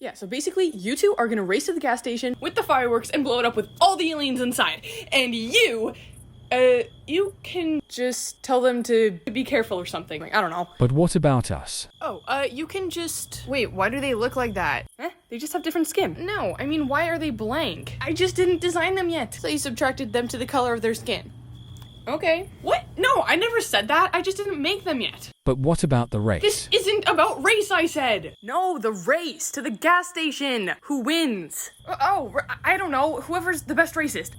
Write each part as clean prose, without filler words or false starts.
Yeah, so basically, you two are gonna race to the gas station with the fireworks and blow it up with all the aliens inside. And you can just tell them to be careful or something. Like, I don't know. But what about us? Oh, you can just... Wait, why do they look like that? They just have different skin. No, I mean, why are they blank? I just didn't design them yet. So you subtracted them to the color of their skin. Okay. What? No, I never said that. I just didn't make them yet. But what about the race? This isn't about race, I said. No, the race to the gas station. Who wins? I don't know. Whoever's the best racist.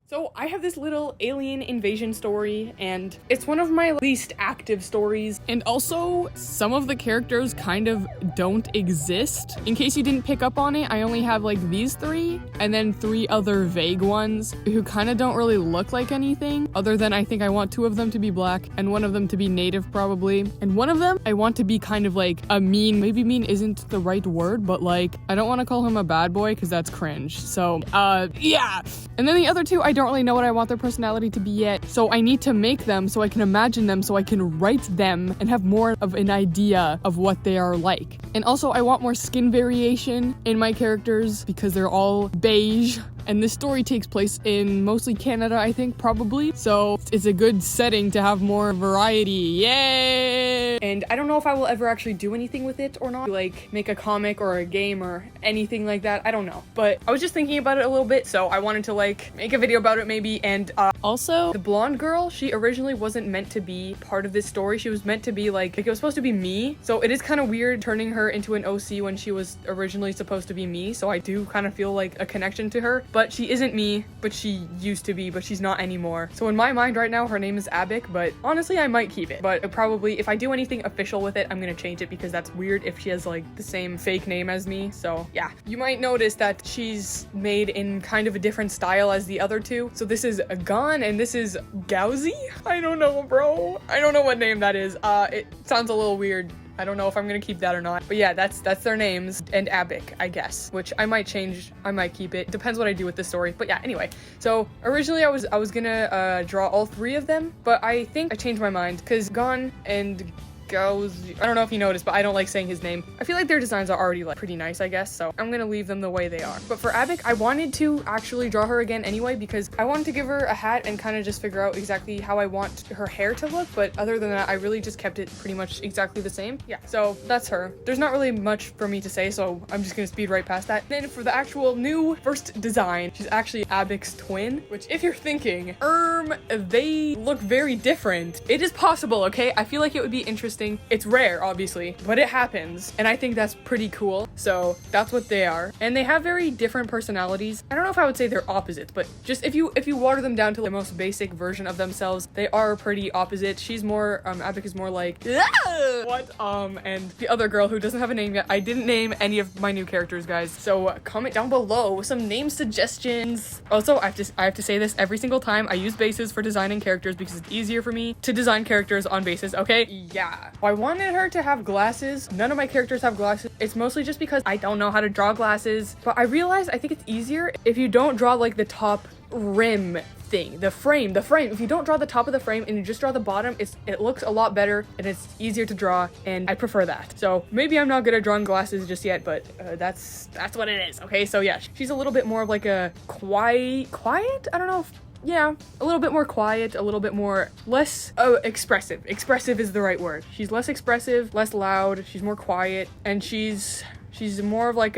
So I have this little alien invasion story, and it's one of my least active stories. And also, some of the characters kind of don't exist. In case you didn't pick up on it, I only have like these 3, and then 3 other vague ones who kind of don't really look like anything, other than I think I want 2 of them to be black, and 1 of them to be native probably. And 1 of them, I want to be kind of like a mean, maybe mean isn't the right word, but like, I don't want to call him a bad boy, because that's cringe. So, yeah. And then the other 2, I don't really know what I want their personality to be yet, so I need to make them so I can imagine them, so I can write them and have more of an idea of what they are like. And also I want more skin variation in my characters because they're all beige. And this story takes place in mostly Canada, I think, probably. So it's a good setting to have more variety. Yay! And I don't know if I will ever actually do anything with it or not. Like, make a comic or a game or anything like that. I don't know. But I was just thinking about it a little bit, so I wanted to, like, make a video about it maybe. And, also, the blonde girl, she originally wasn't meant to be part of this story. She was meant to be, like it was supposed to be me. So it is kind of weird turning her into an OC when she was originally supposed to be me. So I do kind of feel like a connection to her. But she isn't me, but she used to be, but she's not anymore. So in my mind right now, her name is Épic, but honestly, I might keep it. But probably, if I do anything official with it, I'm gonna change it because that's weird if she has like the same fake name as me. So yeah, you might notice that she's made in kind of a different style as the other 2. So this is Gon and this is Gauzy? I don't know, bro. I don't know what name that is. It sounds a little weird. I don't know if I'm gonna keep that or not. But yeah, that's their names. And Épic, I guess. Which I might change. I might keep it. Depends what I do with the story. But yeah, anyway. So originally I was gonna draw all 3 of them. But I think I changed my mind. Because Gon and I don't know if you noticed, but I don't like saying his name. I feel like their designs are already like pretty nice, I guess, so I'm gonna leave them the way they are. But for Épic, I wanted to actually draw her again anyway because I wanted to give her a hat and kind of just figure out exactly how I want her hair to look, but other than that, I really just kept it pretty much exactly the same. Yeah, so that's her. There's not really much for me to say, so I'm just gonna speed right past that. Then for the actual new first design, she's actually Épic's twin, which if you're thinking, they look very different. It is possible, okay? I feel like it would be interesting. It's rare, obviously, but it happens, and I think that's pretty cool. So that's what they are, and they have very different personalities. I don't know if I would say they're opposites, but just if you water them down to the most basic version of themselves, they are pretty opposite. She's more Épic is more like what and the other girl who doesn't have a name yet. I didn't name any of my new characters, guys, so comment down below with some name suggestions. Also, I have to say this every single time. I use bases for designing characters because it's easier for me to design characters on bases. Okay, yeah. I wanted her to have glasses. None of my characters have glasses. It's mostly just because I don't know how to draw glasses, but I realized I think it's easier if you don't draw like the top rim thing, the frame. If you don't draw the top of the frame and you just draw the bottom, it looks a lot better and it's easier to draw, and I prefer that. So maybe I'm not good at drawing glasses just yet, but that's what it is. Okay, so yeah, she's a little bit more of like a quiet. I don't know if yeah, a little bit more quiet, a little bit more less expressive. Expressive is the right word. She's less expressive, less loud, she's more quiet, and she's more of like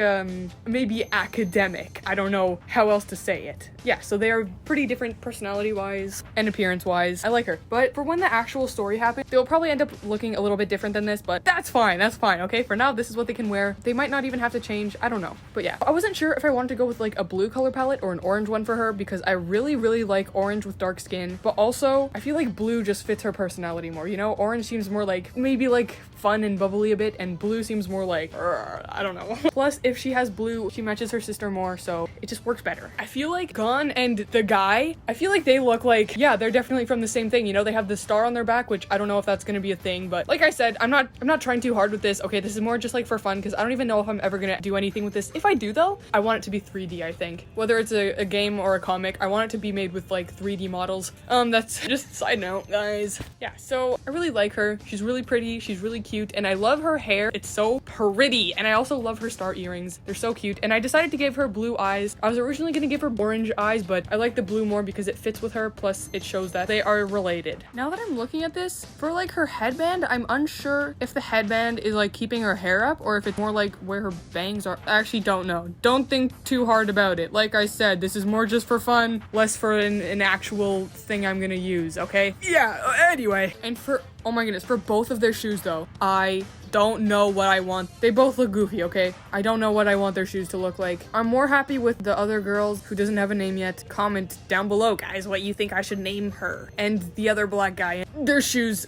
maybe academic. I don't know how else to say it. Yeah, so they are pretty different personality-wise and appearance-wise. I like her. But for when the actual story happens, they'll probably end up looking a little bit different than this, but that's fine, okay? For now, this is what they can wear. They might not even have to change, I don't know. But yeah, I wasn't sure if I wanted to go with like a blue color palette or an orange one for her because I really, really like orange with dark skin, but also I feel like blue just fits her personality more, you know? Orange seems more like, maybe like fun and bubbly a bit, and blue seems more like, I don't know. Plus, if she has blue, she matches her sister more, so it just works better. I feel like Gon and the guy, I feel like they look like, yeah, they're definitely from the same thing, you know? They have the star on their back, which I don't know if that's gonna be a thing, but like I said, I'm not trying too hard with this. Okay, this is more just like for fun, because I don't even know if I'm ever gonna do anything with this. If I do though, I want it to be 3D, I think. Whether it's a game or a comic, I want it to be made with like 3D models. That's just a side note, guys. Yeah, so I really like her. She's really pretty, she's really cute, and I love her hair. It's so pretty, and I also also love her star earrings. They're so cute. And I decided to give her blue eyes. I was originally gonna give her orange eyes, but I like the blue more because it fits with her, plus it shows that they are related. Now that I'm looking at this, for like her headband, I'm unsure if the headband is like keeping her hair up or if it's more like where her bangs are. I actually don't know. Don't think too hard about it. Like I said, this is more just for fun, less for an actual thing I'm gonna use, okay? Yeah, anyway. And for, oh my goodness, for both of their shoes though, I don't know what I want. They both look goofy, okay? I don't know what I want their shoes to look like. I'm more happy with the other girls who doesn't have a name yet. Comment down below, guys, what you think I should name her. And the other black guy. Their shoes.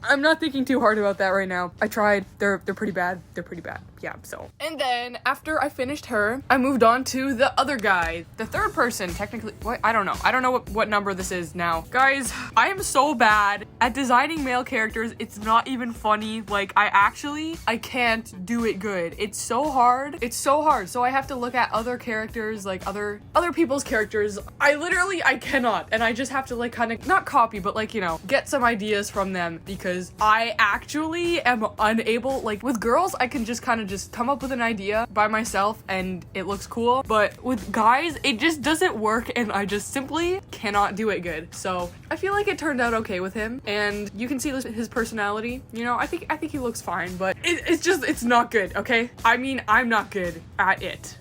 I'm not thinking too hard about that right now. I tried. They're pretty bad. They're pretty bad. Yeah, so. And then after I finished her, I moved on to the other guy. The third person, technically. What? I don't know. I don't know what number this is now. Guys, I am so bad at designing male characters. It's not even funny. Like, I can't do it good. It's so hard. It's so hard. So I have to look at other characters, like other people's characters. I cannot. And I just have to like kind of, not copy, but like, you know, get some ideas from them because I actually am unable, like with girls, I can just kind of just come up with an idea by myself and it looks cool, but with guys it just doesn't work and I just simply cannot do it good. So I feel like it turned out okay with him and you can see his personality, you know. I think he looks fine, but it's not good, okay? I mean, I'm not good at it.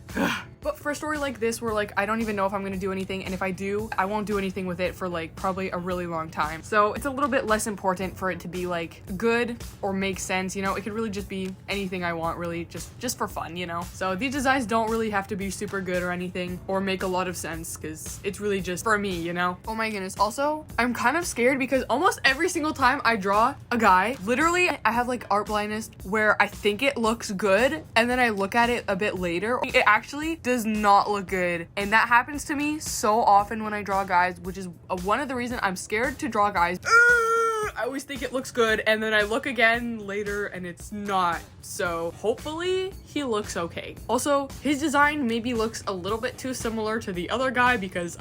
But for a story like this where like I don't even know if I'm gonna do anything, and if I do, I won't do anything with it for like probably a really long time. So it's a little bit less important for it to be like good or make sense, you know. It could really just be anything I want, really, just for fun, you know. So these designs don't really have to be super good or anything or make a lot of sense because it's really just for me, you know. Oh my goodness. Also, I'm kind of scared because almost every single time I draw a guy, literally I have like art blindness where I think it looks good and then I look at it a bit later, it actually does not look good. And that happens to me so often when I draw guys, which is one of the reasons I'm scared to draw guys. I always think it looks good and then I look again later and it's not. So hopefully he looks okay. Also, his design maybe looks a little bit too similar to the other guy because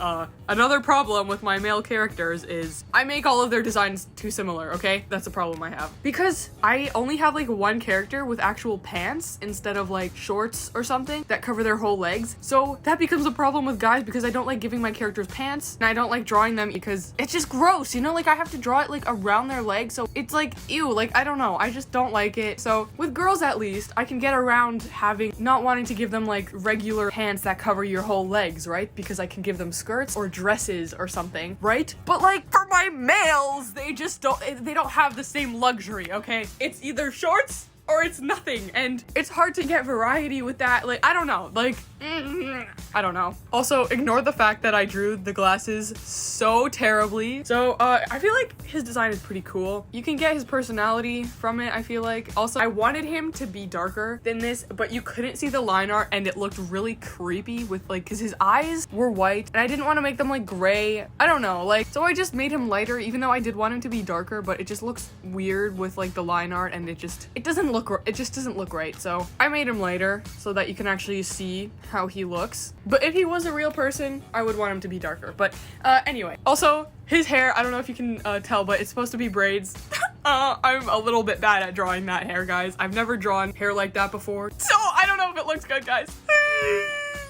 another problem with my male characters is I make all of their designs too similar, okay? That's a problem I have. Because I only have like one character with actual pants instead of like shorts or something that cover their whole legs. So that becomes a problem with guys because I don't like giving my characters pants and I don't like drawing them because it's just gross, you know? Like I have to draw it like around their legs, so it's like ew, like I don't know, I just don't like it. So with girls at least I can get around not wanting to give them like regular pants that cover your whole legs, right? Because I can give them skirts or dresses or something, right? But like for my males, they don't have the same luxury, okay? It's either shorts or it's nothing, and it's hard to get variety with that. Like, I don't know, like, I don't know. Also, ignore the fact that I drew the glasses so terribly. So, I feel like his design is pretty cool. You can get his personality from it, I feel like. Also, I wanted him to be darker than this, but you couldn't see the line art, and it looked really creepy with, like, because his eyes were white, and I didn't want to make them, like, gray. I don't know, like, so I just made him lighter, even though I did want him to be darker, but it just looks weird with, like, the line art, and it just doesn't look right. So I made him lighter so that you can actually see how he looks. But if he was a real person, I would want him to be darker. But anyway, also his hair, I don't know if you can tell, but it's supposed to be braids. I'm a little bit bad at drawing that hair, guys. I've never drawn hair like that before, so I don't know if it looks good, guys.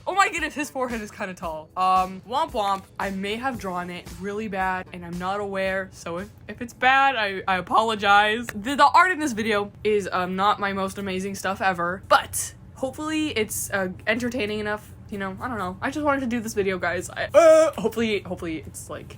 Oh my goodness, his forehead is kind of tall. Womp womp. I may have drawn it really bad and I'm not aware. So if it's bad, I apologize. The art in this video is not my most amazing stuff ever, but hopefully it's entertaining enough. You know, I don't know. I just wanted to do this video, guys. Hopefully it's like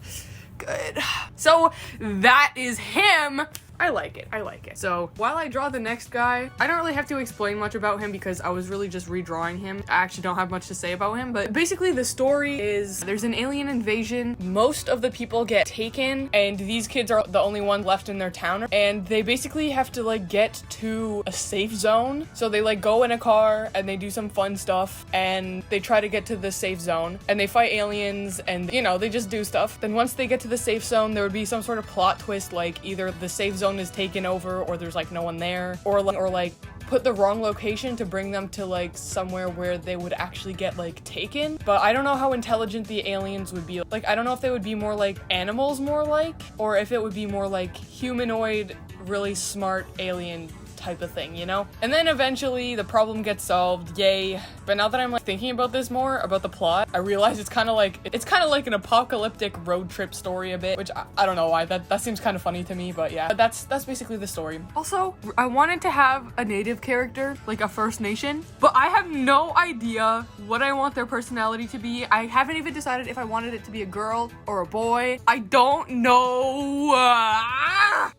good. So that is him. I like it. So while I draw the next guy, I don't really have to explain much about him because I was really just redrawing him. I actually don't have much to say about him, but basically the story is there's an alien invasion. Most of the people get taken and these kids are the only ones left in their town, and they basically have to like get to a safe zone. So they like go in a car and they do some fun stuff and they try to get to the safe zone and they fight aliens and, you know, they just do stuff. Then once they get to the safe zone, there would be some sort of plot twist, like either the safe zone is taken over or there's like no one there, or like put the wrong location to bring them to like somewhere where they would actually get like taken. But I don't know how intelligent the aliens would be. Like I don't know if they would be more like animals, more like, or if it would be more like humanoid, really smart alien type of thing, you know? And then eventually the problem gets solved, yay. But now that I'm like thinking about this more, about the plot, I realize it's kind of like an apocalyptic road trip story a bit, which I don't know why, that seems kind of funny to me, but yeah, that's basically the story. Also, I wanted to have a native character, like a First Nation, but I have no idea what I want their personality to be. I haven't even decided if I wanted it to be a girl or a boy. I don't know.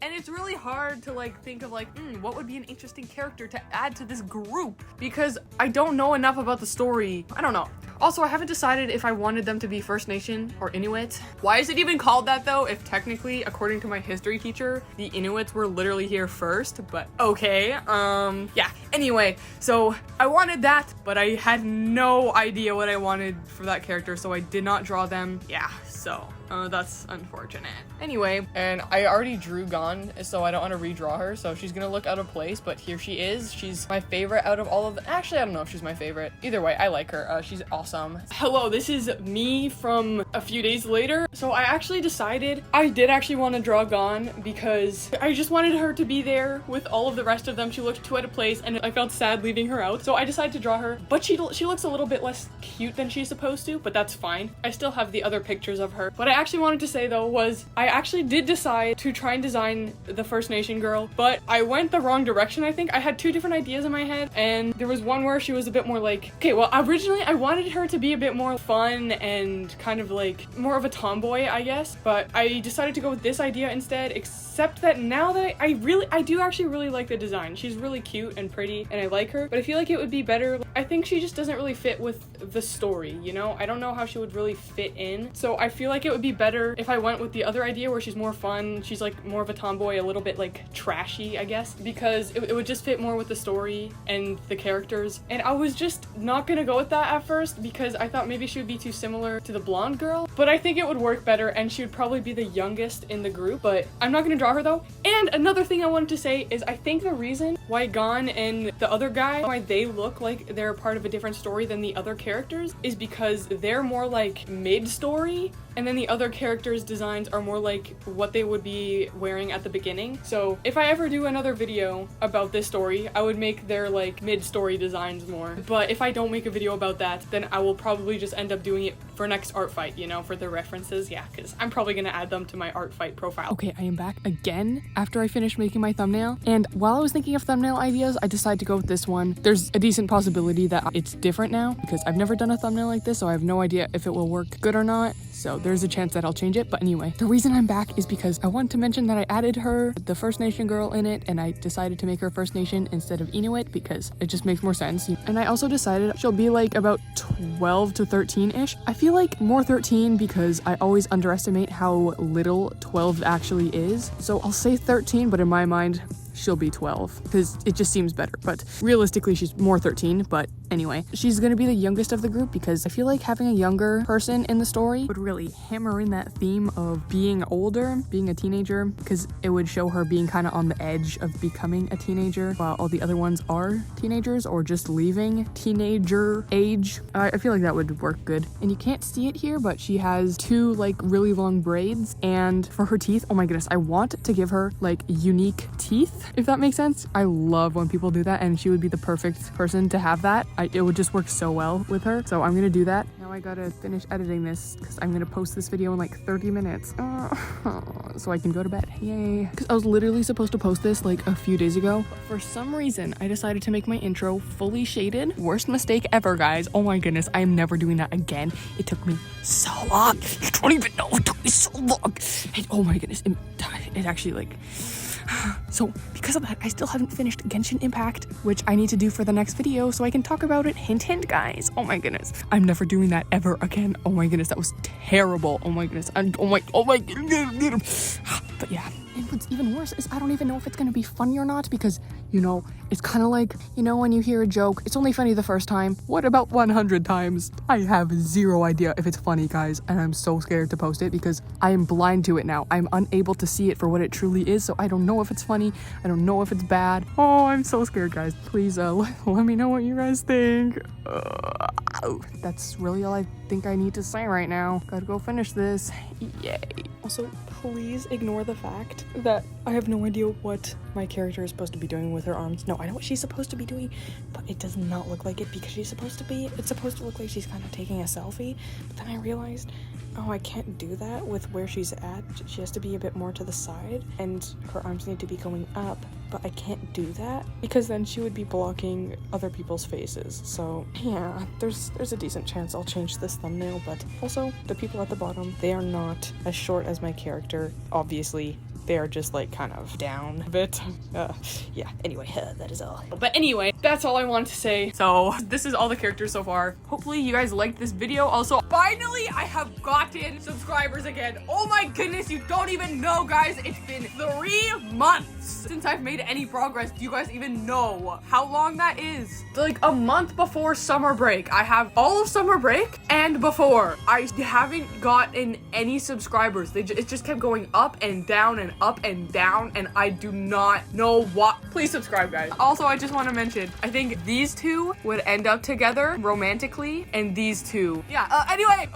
And it's really hard to like think of like, what would be an interesting character to add to this group, because I don't know enough about the story. I don't know. Also, I haven't decided if I wanted them to be First Nation or Inuit. Why is it even called that though, if technically, according to my history teacher, the Inuits were literally here first, but okay, yeah. Anyway, so I wanted that, but I had no idea what I wanted for that character, so I did not draw them. Yeah, so that's unfortunate. Anyway, and I already drew Gon, so I don't want to redraw her, so she's gonna look out of place, but here she is. She's my favorite out of all of them. Actually, I don't know if she's my favorite. Either way, I like her. She's awesome. Hello, this is me from a few days later. So I actually decided I did actually want to draw Gon because I just wanted her to be there with all of the rest of them. She looked too out of place and I felt sad leaving her out. So I decided to draw her, but she looks a little bit less cute than she's supposed to, but that's fine. I still have the other pictures of her. What I actually wanted to say though was I actually did decide to try and design the First Nation girl, but I went the wrong direction. I think I had two different ideas in my head, and there was one where she was a bit more like, okay, well, originally I wanted her to be a bit more fun and kind of like more of a tomboy, I guess, but I decided to go with this idea instead, except that now that I do actually really like the design. She's really cute and pretty and I like her, but I feel like it would be better. I think she just doesn't really fit with the story, you know? I don't know how she would really fit in, so I feel like it would be better if I went with the other idea where she's more fun, she's like more of a tomboy, a little bit like trashy, I guess, because it would just fit more with the story and the characters. And I was just not gonna go with that at first because I thought maybe she would be too similar to the blonde girl, but I think it would work better and she would probably be the youngest in the group, but I'm not gonna draw her though. And another thing I wanted to say is I think the reason why Gon and the other guy, why they look like they're part of a different story than the other characters is because they're more like mid-story, and then the other characters' designs are more like what they would be wearing at the beginning. So if I ever do another video about this story, I would make their like mid-story designs more. But if I don't make a video about that, then I will probably just end up doing it for next art fight, you know, for the references. Yeah, because I'm probably gonna add them to my art fight profile. Okay, I am back again after I finished making my thumbnail. And while I was thinking of thumbnail ideas, I decided to go with this one. There's a decent possibility that it's different now because I've never done a thumbnail like this, so I have no idea if it will work good or not. So there's a chance that I'll change it. But anyway, the reason I'm back is because I wanted to mention that I added her, the First Nation girl, in it, and I decided to make her First Nation instead of Inuit because it just makes more sense. And I also decided she'll be like about 12 to 13-ish. I feel like more 13 because I always underestimate how little 12 actually is. So I'll say 13, but in my mind, she'll be 12 because it just seems better, but realistically she's more 13. But anyway, she's gonna be the youngest of the group because I feel like having a younger person in the story would really hammer in that theme of being older, being a teenager, because it would show her being kind of on the edge of becoming a teenager while all the other ones are teenagers or just leaving teenager age. I feel like that would work good. And you can't see it here, but she has two like really long braids, and for her teeth, oh my goodness, I want to give her like unique teeth, if that makes sense. I love when people do that, and she would be the perfect person to have that. It would just work so well with her, so I'm gonna do that. Now I gotta finish editing this because I'm gonna post this video in like 30 minutes so I can go to bed. Yay. Because I was literally supposed to post this like a few days ago, but for some reason I decided to make my intro fully shaded. Worst mistake ever, guys. Oh my goodness, I am never doing that again. It took me so long. You don't even know, it took me so long. And oh my goodness, it actually like... So because of that, I still haven't finished Genshin Impact, which I need to do for the next video so I can talk about it. Hint, hint, guys. Oh my goodness. I'm never doing that ever again. Oh my goodness, that was terrible. Oh my goodness. Oh my goodness. But yeah, and what's even worse is I don't even know if it's gonna be funny or not because, you know, it's kind of like, you know, when you hear a joke, it's only funny the first time. What about 100 times? I have zero idea if it's funny, guys, and I'm so scared to post it because I am blind to it now. I'm unable to see it for what it truly is, so I don't know if it's funny. I don't know if it's bad. Oh, I'm so scared, guys. Please let me know what you guys think. That's really all I think I need to say right now. Gotta go finish this. Yay. Also, please ignore the fact that I have no idea what my character is supposed to be doing with her arms. No, I know what she's supposed to be doing, but it does not look like it because it's supposed to look like she's kind of taking a selfie. But then I realized, oh, I can't do that with where she's at. She has to be a bit more to the side and her arms need to be going up, but I can't do that because then she would be blocking other people's faces. So yeah, there's a decent chance I'll change this thumbnail, but also the people at the bottom, they are not as short as my character. Obviously, they are just like kind of down a bit. Yeah, anyway, that is all. But anyway, that's all I wanted to say. So this is all the characters so far. Hopefully you guys liked this video. Also, finally I have gotten subscribers again. Oh my goodness, you don't even know, guys. It's been 3 months since I've made any progress. Do you guys even know how long that is? Like a month before summer break. I have all of summer break and before. I haven't gotten any subscribers. It just kept going up and down and up and down, and I do not know what. Please subscribe, guys. Also, I just want to mention, I think these two would end up together romantically, and these two. Yeah, anyway,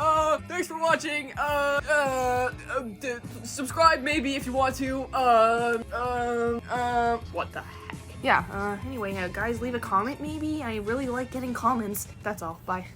thanks for watching. Subscribe maybe if you want to. What the heck? Yeah, anyway, guys, leave a comment maybe. I really like getting comments. That's all. Bye.